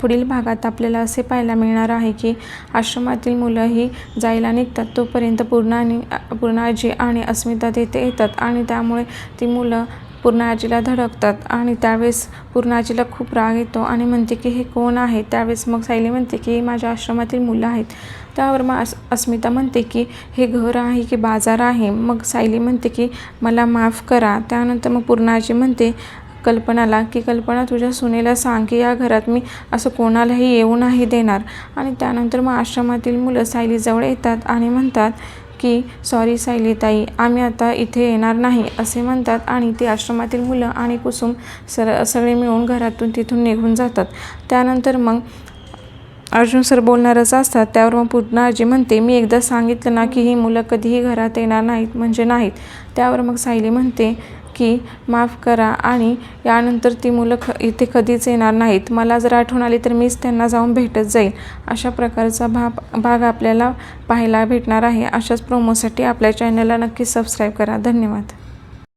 पुढील भागात आपल्याला असे पाहायला मिळणार आहे की आश्रमातील मुलं ही जायला निघतात तोपर्यंत पूर्ण आजी आणि अस्मिता तेथे येतात आणि त्यामुळे ती मुलं पूर्ण आजीला धडकतात आणि त्यावेळेस पूर्ण आजीला खूप राग येतो आणि म्हणते की हे कोण आहे. त्यावेळेस मग सायली म्हणते की माझ्या आश्रमातील मुलं आहेत. त्यावर मग अस्मिता म्हणते की हे घर आहे की बाजार आहे. मग सायली म्हणते की मला माफ करा. त्यानंतर मग पूर्ण आजी म्हणते कल्पनाला की कल्पना तुझ्या सुनेला सांग की या घरात मी असं कोणालाही येऊ नाही देणार. आणि त्यानंतर मग आश्रमातील मुलं सायलीजवळ येतात आणि म्हणतात की सॉरी सायली ताई, आम्ही आता इथे येणार नाही असे म्हणतात आणि ते आश्रमातील मुलं आणि कुसुम सगळे मिळून घरातून तिथून निघून जातात. त्यानंतर मग अर्जुन सर बोलणारच असतात. त्यावर मग पूर्ण आजी म्हणते मी एकदा सांगितलं ना की ही मुलं कधीही घरात येणार नाहीत म्हणजे नाहीत. त्यावर मग सायली म्हणते की माफ करा आणि यानंतर ती मुलं इथे कधीच येणार नाहीत. मला जर आठवण आली तर मीच त्यांना जाऊन भेटत जाईल. अशा प्रकारचा भाग आपल्याला पाहायला भेटणार आहे. अशाच प्रोमोसाठी आपल्या चॅनलला नक्की सबस्क्राईब करा. धन्यवाद.